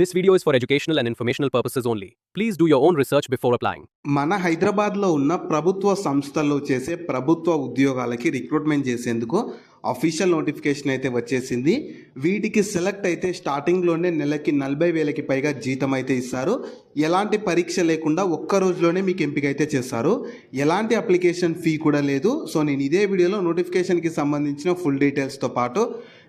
This video is for educational and informational purposes only. Please do your own research before applying. మన హైదరాబాద్లో ఉన్న ప్రభుత్వ సంస్థల్లో చేసే ప్రభుత్వ ఉద్యోగాలకి రిక్రూట్మెంట్ చేసేందుకు అఫీషియల్ నోటిఫికేషన్ అయితే వచ్చేసింది. వీటికి సెలెక్ట్ అయితే స్టార్టింగ్లోనే నెలకి 40,000కి పైగా జీతం అయితే ఇస్తారు. ఎలాంటి పరీక్ష లేకుండా ఒక్క రోజులోనే మీకు ఎంపిక అయితే చేస్తారు. ఎలాంటి అప్లికేషన్ ఫీ కూడా లేదు. సో నేను ఇదే వీడియోలో నోటిఫికేషన్కి సంబంధించిన ఫుల్ డీటెయిల్స్తో పాటు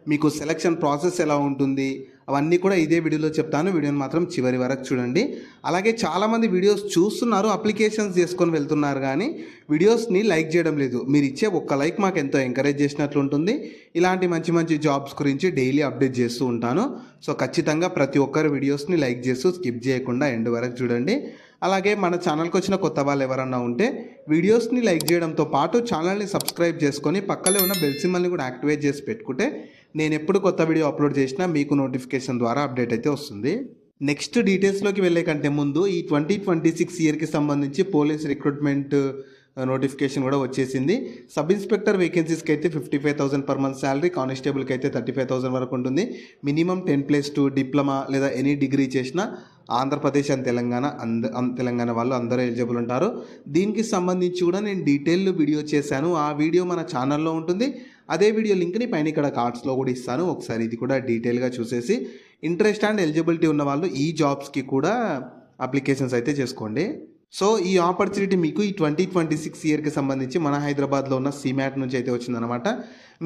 మీకు సెలక్షన్ ప్రాసెస్ ఎలా ఉంటుంది అవన్నీ కూడా ఇదే వీడియోలో చెప్తాను. వీడియోని మాత్రం చివరి వరకు చూడండి. అలాగే చాలామంది వీడియోస్ చూస్తున్నారు, అప్లికేషన్స్ చేసుకొని వెళ్తున్నారు, కానీ వీడియోస్ని లైక్ చేయడం లేదు. మీరు ఇచ్చే ఒక్క లైక్ మాకు ఎంతో ఎంకరేజ్ చేసినట్లు ఉంటుంది. ఇలాంటి మంచి మంచి జాబ్స్ గురించి డైలీ అప్డేట్ చేస్తూ ఉంటాను. సో ఖచ్చితంగా ప్రతి ఒక్కరు వీడియోస్ని లైక్ చేస్తూ స్కిప్ చేయకుండా ఎండ్ వరకు చూడండి. అలాగే మన ఛానల్కి వచ్చిన కొత్త వాళ్ళు ఎవరన్నా ఉంటే వీడియోస్ని లైక్ చేయడంతో పాటు ఛానల్ని సబ్స్క్రైబ్ చేసుకొని పక్కనే ఉన్న బెల్ సింబల్ని కూడా యాక్టివేట్ చేసి పెట్టుకుంటే నేను ఎప్పుడు కొత్త వీడియో అప్లోడ్ చేసినా మీకు నోటిఫికేషన్ ద్వారా అప్డేట్ అయితే వస్తుంది. నెక్స్ట్ డీటెయిల్స్లోకి వెళ్ళే కంటే ముందు ఈ 2026 ఇయర్కి సంబంధించి పోలీస్ రిక్రూట్మెంట్ నోటిఫికేషన్ కూడా వచ్చేసింది. సబ్ ఇన్స్పెక్టర్ వేకెన్సీస్కి అయితే 55,000 పర్ మంత్ శాలరీ, కానిస్టేబుల్కి అయితే 35,000 వరకు ఉంటుంది. మినిమం 10+2 డిప్లొమా లేదా ఎనీ డిగ్రీ చేసిన ఆంధ్రప్రదేశ్ అండ్ తెలంగాణ వాళ్ళు అందరూ ఎలిజిబుల్ ఉంటారు. దీనికి సంబంధించి కూడా నేను డీటెయిల్ వీడియో చేశాను. ఆ వీడియో మన ఛానల్లో ఉంటుంది. అదే వీడియో లింక్ని పైన ఇక్కడ కార్డ్స్లో కూడా ఇస్తాను. ఒకసారి ఇది కూడా డీటెయిల్గా చూసేసి ఇంట్రెస్ట్ అండ్ ఎలిజిబిలిటీ ఉన్న వాళ్ళు ఈ జాబ్స్కి కూడా అప్లికేషన్స్ అయితే చేసుకోండి. సో ఈ ఆపర్చునిటీ మీకు ఈ 2026 ఇయర్కి సంబంధించి మన హైదరాబాద్లో ఉన్న సీమ్యాట్ నుంచి అయితే వచ్చిందనమాట.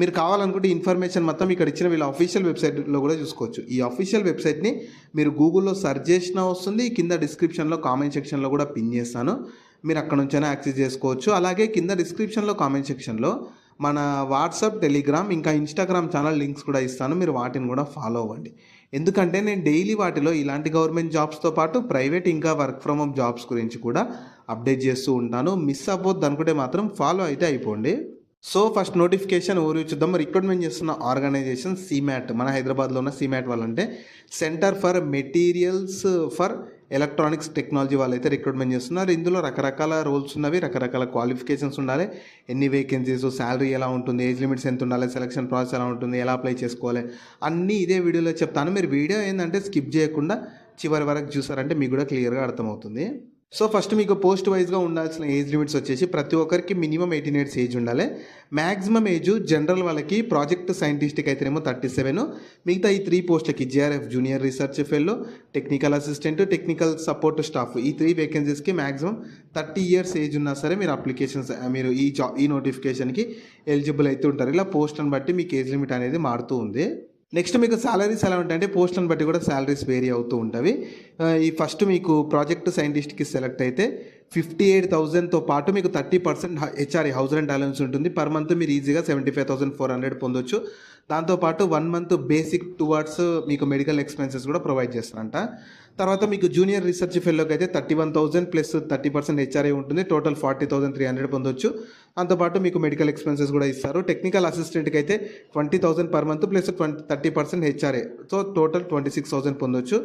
మీరు కావాలనుకుంటే ఇన్ఫర్మేషన్ మొత్తం ఇక్కడ ఇచ్చిన వీళ్ళ అఫీషియల్ వెబ్సైట్లో కూడా చూసుకోవచ్చు. ఈ అఫీషియల్ వెబ్సైట్ని మీరు గూగుల్లో సెర్చ్ చేసినా వస్తుంది. కింద డిస్క్రిప్షన్లో కామెంట్ సెక్షన్లో కూడా పిన్ చేస్తాను. మీరు అక్కడ నుంచైనా యాక్సెస్ చేసుకోవచ్చు. అలాగే కింద డిస్క్రిప్షన్లో కామెంట్ సెక్షన్లో మన వాట్సాప్, టెలిగ్రామ్, ఇంకా ఇన్స్టాగ్రామ్ ఛానల్ లింక్స్ కూడా ఇస్తాను. మీరు వాటిని కూడా ఫాలో అవ్వండి. ఎందుకంటే నేను డైలీ వాటిలో ఇలాంటి గవర్నమెంట్ జాబ్స్తో పాటు ప్రైవేట్ ఇంకా వర్క్ ఫ్రమ్ హోమ్ జాబ్స్ గురించి కూడా అప్డేట్ చేస్తూ ఉంటాను. మిస్ అవ్వద్దు అనుకుంటే మాత్రం ఫాలో అయితే అయిపోండి. సో ఫస్ట్ నోటిఫికేషన్ ఓవర్ చూద్దాం. రిక్రూట్మెంట్ చేస్తున్న ఆర్గనైజేషన్ సీమ్యాట్. మన హైదరాబాద్లో ఉన్న సీమ్యాట్ వాళ్ళంటే centre for materials for electronics technology వాళ్ళు అయితే రిక్రూట్మెంట్ చేస్తున్నారు. ఇందులో రకరకాల రోల్స్ ఉన్నవి, రకరకాల క్వాలిఫికేషన్స్ ఉండాలి, ఎన్ని వేకెన్సీస్, శాలరీ ఎలా ఉంటుంది, ఏజ్ లిమిట్స్ ఎంత ఉండాలి, సెలక్షన్ ప్రాసెస్ ఎలా ఉంటుంది, ఎలా అప్లై చేసుకోవాలి, అన్నీ ఇదే వీడియోలో చెప్తాను. మీరు వీడియో ఏంటంటే స్కిప్ చేయకుండా చివరి వరకు చూసారంటే మీకు కూడా క్లియర్గా అర్థమవుతుంది. సో ఫస్ట్ మీకు పోస్ట్ వైజ్గా ఉండాల్సిన ఏజ్ లిమిట్స్ వచ్చేసి ప్రతి ఒక్కరికి మినిమం 18 ఇయర్స్ ఏజ్ ఉండాలి. మ్యాక్సిమం ఏజ్ జనరల్ వాళ్ళకి ప్రాజెక్ట్ సైంటిస్ట్కి అయితేనేమో 37, మిగతా ఈ 3 పోస్టులకి GRF junior research fellow, technical assistant, technical support staff, ఈ 3 వేకెన్సీస్కి మ్యాక్సిమం 30 ఇయర్స్ ఏజ్ ఉన్నా సరే మీరు అప్లికేషన్స్ మీరు ఈ నోటిఫికేషన్కి ఎలిజిబుల్ అయితే ఉంటారు. ఇలా పోస్ట్ని బట్టి మీకు ఏజ్ లిమిట్ అనేది మారుతూ ఉంది. నెక్స్ట్ మీకు శాలరీస్ ఎలా ఉంటాయంటే పోస్ట్ని బట్టి కూడా శాలరీస్ వేరీ అవుతూ ఉంటాయి. ఈ ఫస్ట్ మీకు ప్రాజెక్ట్ సైంటిస్ట్కి సెలెక్ట్ అయితే 58,000తో పాటు మీకు 30% హెచ్ఆర్ఏ హౌస్ రెంట్ అలవెన్స్ ఉంటుంది. పర్ మంత్ మీరు ఈజీగా 75,400 పొందొచ్చు. దాంతోపాటు 1 మంత్ బేసిక్ టువర్డ్స్ మీకు మెడికల్ ఎక్స్పెన్సెస్ కూడా ప్రొవైడ్ చేస్తారంట. తర్వాత మీకు జూనియర్ రీసెర్చ్ ఫెల్లోకి అయితే 31,000 ప్లస్ 30% హెచ్ఆర్ఏ ఉంటుంది. టోటల్ 40,300 పొందొచ్చు. దాంతోపాటు మీకు మెడికల్ ఎక్స్పెన్సెస్ కూడా ఇస్తారు. టెక్నికల్ అసిస్టెంట్కి అయితే 20,000 per month plus 30% HRA, so total 26,000 పొందొచ్చు.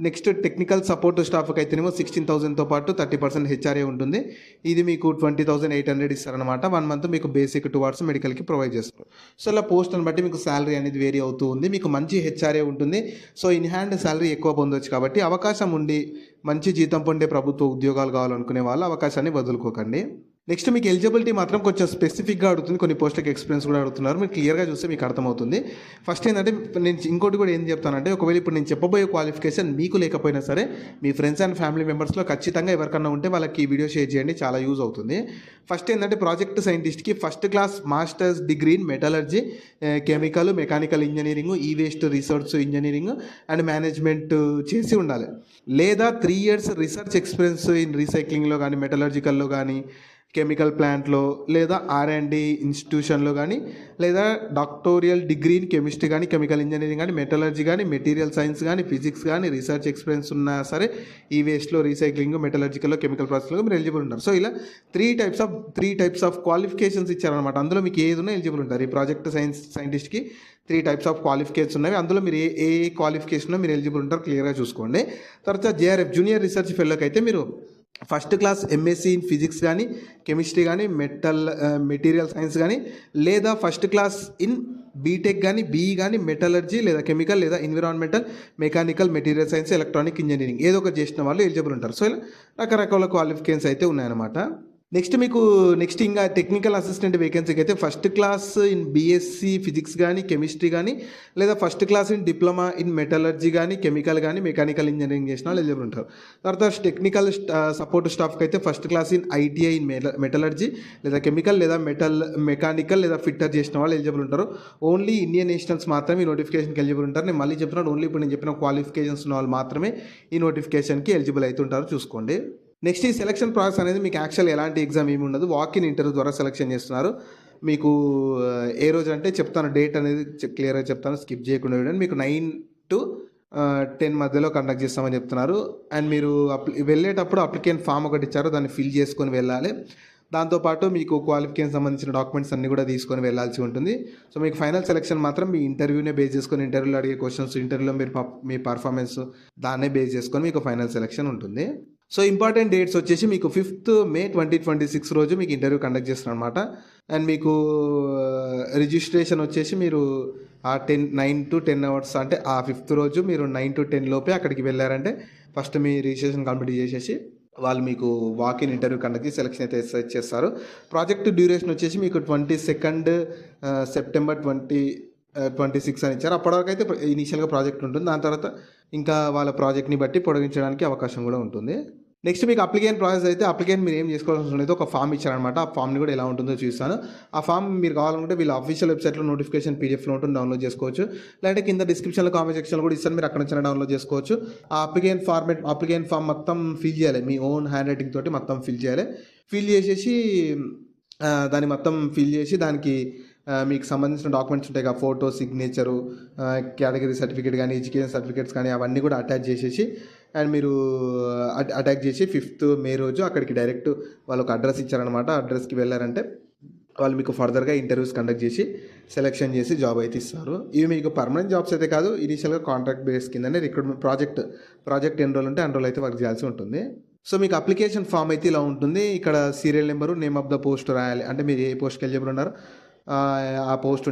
నెక్స్ట్ టెక్నికల్ సపోర్ట్ స్టాఫ్కి అయితేనేమో 16,000తో పాటు 30% హెచ్ఆర్ఏ ఉంటుంది. ఇది మీకు 20,800 ఇస్తారనమాట. 1 మంత్ మీకు బేసిక్ టువర్డ్స్ మెడికల్కి ప్రొవైడ్ చేస్తారు. సో ఇలా పోస్ట్ని బట్టి మీకు శాలరీ అనేది వేరీ అవుతూ ఉంది. మీకు మంచి హెచ్ఆర్ఏ ఉంటుంది. సో ఇన్ హ్యాండ్ శాలరీ ఎక్కువ పొందొచ్చు. కాబట్టి అవకాశం ఉండి మంచి జీతం పొందే ప్రభుత్వ ఉద్యోగాలు కావాలనుకునే వాళ్ళు అవకాశాన్ని వదులుకోకండి. నెక్స్ట్ మీకు ఎలిజిబిలిటీ మాత్రం కొంచెం స్పెసిఫిక్గా అడుగుతుంది. కొన్ని పోస్టులకు ఎక్స్పీరియన్స్ కూడా అడుగుతున్నారు. మీరు క్లియర్గా చూస్తే మీకు అర్థమవుతుంది. ఫస్ట్ ఏంటంటే నేను ఇంకోటి కూడా ఏం చెప్తానంటే, ఒకవేళ ఇప్పుడు నేను చెప్పబోయే క్వాలిఫికేషన్ మీకు లేకపోయినా సరే మీ ఫ్రెండ్స్ అండ్ ఫ్యామిలీ మెంబర్స్లో ఖచ్చితంగా ఎవరికన్నా ఉంటే వాళ్ళకి ఈ వీడియో షేర్ చేయండి, చాలా యూజ్ అవుతుంది. ఫస్ట్ ఏంటంటే ప్రాజెక్ట్ సైంటిస్ట్కి first class masters degree in metallurgy, chemical, mechanical engineering, ఈ waste research engineering and management చేసి ఉండాలి. లేదా 3 years రీసెర్చ్ ఎక్స్పీరియన్స్ ఇన్ రీసైక్లింగ్లో కానీ, మెటలర్జికల్లో కానీ, కెమికల్ ప్లాంట్లో లేదా R&D ఇన్స్టిట్యూషన్లో కానీ, లేదా డాక్టోరియల్ డిగ్రీ ఇన్ కెమిస్ట్రీ కానీ, కెమికల్ ఇంజనీరింగ్ కానీ, మెటలర్జీ కానీ, మెటీరియల్ సైన్స్ కానీ, ఫిజిక్స్ కానీ, రీసెర్చ్ ఎక్స్పీరియన్స్ ఉన్నా సరే ఈ వేస్ట్లో, రీసైక్లింగ్, మెటలర్జికల్లో, కెమికల్ ప్రాసెస్లో మీరు ఎలిజిబుల్ ఉంటారు. సో ఇలా 3 types ఆఫ్ క్వాలిఫికేషన్స్ ఇచ్చారనమాట. అందులో మీకు ఏది ఉన్నా ఎలిజిబుల్ ఉంటారు. ఈ ప్రాజెక్ట్ సైంటిస్ట్కి 3 types ఆఫ్ క్వాలిఫికేషన్స్ ఉన్నవి. అందులో మీరు ఏ క్వాలిఫికేషన్లో మీరు ఎలిజిబుల్ ఉంటారు క్లియర్గా చూసుకోండి. తర్వాత JRF జూనియర్ రీసెర్చ్ ఫెల్లోకి అయితే మీరు first class MSc in physics కానీ, కెమిస్ట్రీ కానీ, మెటీరియల్ సైన్స్ కానీ, లేదా ఫస్ట్ క్లాస్ ఇన్ బీటెక్ కానీ, బీఈ కానీ, మెటలర్జీ లేదా కెమికల్ లేదా environmental, mechanical, material science, electronic engineering ఏదో ఒకటి చేసిన వాళ్ళు ఎలిజిబుల్ ఉంటారు. సో ఇలా రకరకాల క్వాలిఫికేషన్స్ అయితే ఉన్నాయన్నమాట. నెక్స్ట్ ఇంకా టెక్నికల్ అసిస్టెంట్ వేకెన్సీకి అయితే first class in BSc physics కానీ, కెమిస్ట్రీ కానీ, లేదా first class in diploma in metallurgy కానీ, కెమికల్ కానీ, మెకానికల్ ఇంజనీరింగ్ చేసిన వాళ్ళు ఎలిజిబుల్ ఉంటారు. తర్వాత టెక్నికల్ సపోర్ట్ స్టాఫ్కి అయితే first class in ITI in metallurgy లేదా కెమికల్ లేదా మెకానికల్ లేదా ఫిట్టర్ చేసిన వాళ్ళు ఎలిజిబుల్ ఉంటారు. ఓన్లీ ఇండియన్ నేషనల్స్ మాత్రమే ఈ నోటిఫికేషన్కి ఎలిజిబుల్ ఉంటారు. నేను మళ్ళీ చెప్తున్నాను, ఓన్లీ ఇప్పుడు నేను చెప్పిన క్వాలిఫికేషన్స్ ఉన్న వాళ్ళు మాత్రమే ఈ నోటిఫికేషన్కి ఎలిజిబుల్ అవుతుంటారు, చూసుకోండి. నెక్స్ట్ ఈ సెలక్షన్ ప్రాసెస్ అనేది మీకు యాక్చువల్ ఎలాంటి ఎగ్జామ్ ఏమి ఉండదు, వాక్-ఇన్ ఇంటర్వ్యూ ద్వారా సెలెక్షన్ చేస్తున్నారు. మీకు ఏ రోజు అంటే చెప్తాను, డేట్ అనేది క్లియర్గా చెప్తాను, స్కిప్ చేయకుండా చూడండి. మీకు 9 to 10 మధ్యలో కండక్ట్ చేస్తామని చెప్తున్నారు. అండ్ మీరు వెళ్ళేటప్పుడు అప్లికెంట్ ఫామ్ ఒకటి ఇచ్చారు, దాన్ని ఫిల్ చేసుకొని వెళ్ళాలి. దాంతోపాటు మీకు క్వాలిఫికేషన్ సంబంధించిన డాక్యుమెంట్స్ అన్నీ కూడా తీసుకొని వెళ్ళాల్సి ఉంటుంది. సో మీకు ఫైనల్ సెలక్షన్ మాత్రం మీ ఇంటర్వ్యూనే బేస్ చేసుకొని, ఇంటర్వ్యూలో అడిగే క్వశ్చన్స్, ఇంటర్వ్యూలో మీ పర్ఫార్మెన్స్ దాన్నే బేస్ చేసుకొని మీకు ఫైనల్ సెలక్షన్ ఉంటుంది. సో ఇంపార్టెంట్ డేట్స్ వచ్చేసి మీకు 5th May 2026 రోజు మీకు ఇంటర్వ్యూ కండక్ట్ చేస్తున్నారు అనమాట. అండ్ మీకు రిజిస్ట్రేషన్ వచ్చేసి మీరు ఆ 9 to 10 అవర్స్ అంటే ఆ 5th రోజు మీరు 9 to 10 లోపే అక్కడికి వెళ్ళారంటే ఫస్ట్ మీ రిజిస్ట్రేషన్ కంప్లీట్ చేసేసి వాళ్ళు మీకు వాక్-ఇన్ ఇంటర్వ్యూ కండక్ట్ చేసి సెలక్షన్ అయితే సెలెక్ట్ చేస్తారు. ప్రాజెక్ట్ డ్యూరేషన్ వచ్చేసి మీకు 22nd September 2026 అని ఇచ్చారు. అప్పటివరకు అయితే ఇనీషియల్గా ప్రాజెక్ట్ ఉంటుంది. దాని తర్వాత ఇంకా వాళ్ళ ప్రాజెక్ట్ని బట్టి పొడిగించడానికి అవకాశం కూడా ఉంటుంది. నెక్స్ట్ మీకు అప్లికేషన్ ప్రాసెస్ అయితే అప్లికేషన్ మీరు ఏం చేసుకోవాల్సిన అయితే ఒక ఫామ్ ఇచ్చారనమాట. ఆ ఫామ్ని కూడా ఎలా ఉంటుందో చూస్తాను. ఆ ఫామ్ మీరు కావాలనుకుంటే వీళ్ళ అఫీషియల్ వెబ్సైట్లో నోటిఫికేషన్ పీడిఎఫ్లో ఉంటుంది, డౌన్లోడ్ చేసుకోవచ్చు. లేదంటే కింద డిస్క్రిప్షన్లో కామెంట్ సెక్షన్లో కూడా ఇస్తాను, మీరు అక్కడ నుంచి డౌన్లోడ్ చేసుకోవచ్చు. ఆ అప్లికేషన్ ఫామ్ మొత్తం ఫిల్ చేయాలి, మీ ఓన్ హ్యాండ్ రైటింగ్ తోటి మొత్తం ఫిల్ చేయాలి. ఫిల్ చేసేసి దాన్ని మొత్తం ఫిల్ చేసి దానికి మీకు సంబంధించిన డాక్యుమెంట్స్ ఉంటాయి కదా, ఫోటో, సిగ్నేచరు, కేటగిరీ సర్టిఫికేట్ కానీ, ఎడ్యుకేషన్ సర్టిఫికేట్స్ కానీ అవన్నీ కూడా అటాచ్ చేసేసి అండ్ మీరు అటాచ్ చేసి 5th May రోజు అక్కడికి డైరెక్ట్ వాళ్ళు ఒక అడ్రస్ ఇచ్చారనమాట. అడ్రస్కి వెళ్ళారంటే వాళ్ళు మీకు ఫర్దర్గా ఇంటర్వ్యూస్ కండక్ట్ చేసి సెలెక్షన్ చేసి జాబ్ అయితే ఇస్తారు. ఇవి మీకు పర్మనెంట్ జాబ్స్ అయితే కాదు, ఇనీషియల్గా కాంట్రాక్ట్ బేస్ కిందనే రిక్రూట్మెంట్ ప్రాజెక్ట్ ఎన్ని రోజులు ఉంటే అన్ని రోజులు అయితే వర్క్ చేయాల్సి ఉంటుంది. సో మీకు అప్లికేషన్ ఫామ్ అయితే ఇలా ఉంటుంది. ఇక్కడ serial number, name of the post రాయాలి, అంటే మీరు ఏ పోస్ట్కి ఎలిజిబుల్ ఉన్నారో ఆ పోస్ట్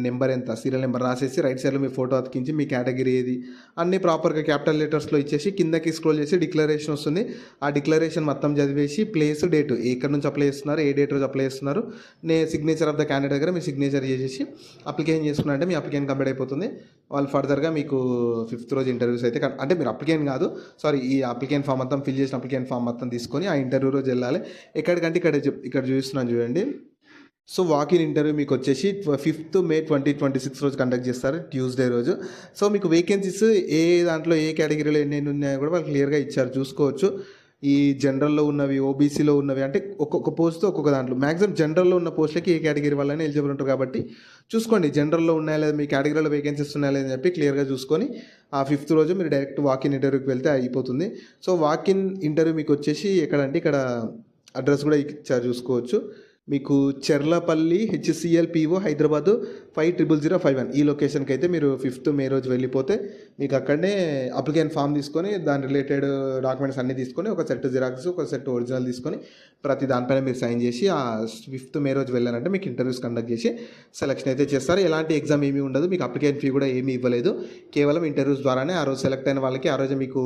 నెంబర్ ఎంత, సీరియల్ నెంబర్ రాసేసి రైట్ సైడ్లో మీ ఫోటో అతికించి మీ కేటగిరీ ఏది అన్నీ ప్రాపర్గా క్యాపిటల్ లెటర్స్లో ఇచ్చేసి కిందకి స్క్రోల్ చేసి డిక్లరేషన్ వస్తుంది. ఆ డిక్లరేషన్ మొత్తం చదివేసి ప్లేస్, డేటు, ఎక్కడి నుంచి అప్లై చేస్తున్నారు, ఏ డేట్ రోజు అప్లై చేస్తున్నారు, సిగ్నేచర్ ఆఫ్ ద క్యాండిడేట్ దగ్గర మీ సిగ్నేచర్ చేసేసి అప్లికేషన్ చేసుకున్నారంటే మీ అప్లికేషన్ కంప్లీట్ అయిపోతుంది. వాళ్ళు ఫర్దర్గా మీకు 5th రోజు ఇంటర్వ్యూస్ అయితే అంటే మీరు అప్లికేషన్ కాదు, సారీ, ఈ అప్లికేషన్ ఫామ్ మొత్తం ఫిల్ చేసిన అప్లికేషన్ ఫామ్ మొత్తం తీసుకొని ఆ ఇంటర్వ్యూ రోజు వెళ్ళాలి. ఎక్కడికంటే ఇక్కడ చూస్తున్నాను చూడండి. సో వాక్-ఇన్ ఇంటర్వ్యూ మీకు వచ్చేసి 5th May 2026 రోజు కండక్ట్ చేస్తారు, ట్యూస్డే రోజు. సో మీకు వేకెన్సీస్ ఏ దాంట్లో ఏ కేటగిరీలో ఎన్ని ఉన్నాయో కూడా వాళ్ళు క్లియర్గా ఇచ్చారు, చూసుకోవచ్చు. ఈ జనరల్లో ఉన్నవి, ఓబీసీలో ఉన్నవి, అంటే ఒక్కొక్క పోస్ట్ ఒక్కొక్క దాంట్లో మ్యాక్సిమం జనరల్లో ఉన్న పోస్టులకి ఏ కేటగిరీ వాళ్ళని ఎలిజిబుల్ ఉంటారు కాబట్టి చూసుకోండి. జనరల్లో ఉన్నాయా లేదా, మీ కేటగిరీలో వేకెన్సీస్ ఉన్నాయా లేదని చెప్పి క్లియర్గా చూసుకొని ఆ 5th రోజు మీరు డైరెక్ట్ వాక్-ఇన్ ఇంటర్వ్యూకి వెళ్తే అయిపోతుంది. సో వాక్-ఇన్ ఇంటర్వ్యూ మీకు వచ్చేసి ఎక్కడంటే ఇక్కడ అడ్రస్ కూడా ఇచ్చారు, చూసుకోవచ్చు. మీకు చెర్లపల్లి HCL PO హైదరాబాదు 500051 ఈ లొకేషన్కి అయితే మీరు 5th May రోజు వెళ్ళిపోతే మీకు అక్కడనే అప్లికేషన్ ఫామ్ తీసుకొని దాని రిలేటెడ్ డాక్యుమెంట్స్ అన్నీ తీసుకొని ఒక సెట్ జిరాక్స్, ఒక సెట్ ఒరిజినల్ తీసుకొని ప్రతి దానిపైన మీరు సైన్ చేసి ఆ 5th May రోజు వెళ్ళారంటే మీకు ఇంటర్వ్యూస్ కండక్ట్ చేసి సెలక్షన్ అయితే చేస్తారు. ఎలాంటి ఎగ్జామ్ ఏమీ ఉండదు, మీకు అప్లికేషన్ ఫీ కూడా ఏమీ ఇవ్వలేదు, కేవలం ఇంటర్వ్యూస్ ద్వారానే ఆ రోజు సెలెక్ట్ అయిన వాళ్ళకి ఆ రోజు మీకు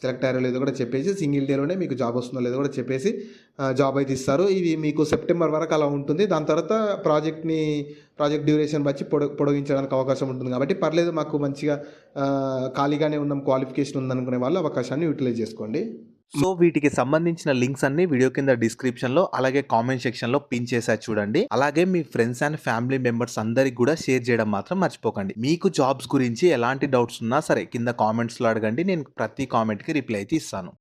సెలెక్ట్ అయ్యారో లేదో కూడా చెప్పేసి సింగిల్ డేలోనే మీకు జాబ్ వస్తుందో లేదో కూడా చెప్పేసి జాబ్ అయితే ఇస్తారు. ఇది మీకు సెప్టెంబర్ వరకు అలా ఉంటుంది. దాని తర్వాత ప్రాజెక్ట్ డ్యూరేషన్ బట్టి పొడిగించడానికి అవకాశం ఉంటుంది. కాబట్టి పర్లేదు, మాకు మంచిగా ఖాళీగానే ఉన్నాం, క్వాలిఫికేషన్ ఉందనుకునే వాళ్ళు అవకాశాన్ని యూటిలైజ్ చేసుకోండి. సో వీటికి సంబంధించిన లింక్స్ అన్ని వీడియో కింద డిస్క్రిప్షన్లో అలాగే కామెంట్ సెక్షన్లో పిన్ చేశారు చూడండి. అలాగే మీ ఫ్రెండ్స్ అండ్ ఫ్యామిలీ మెంబర్స్ అందరికి కూడా షేర్ చేయడం మాత్రం మర్చిపోకండి. మీకు జాబ్స్ గురించి ఎలాంటి డౌట్స్ ఉన్నా సరే కింద కామెంట్స్లో అడగండి, నేను ప్రతి కామెంట్కి రిప్లై అయితే ఇస్తాను.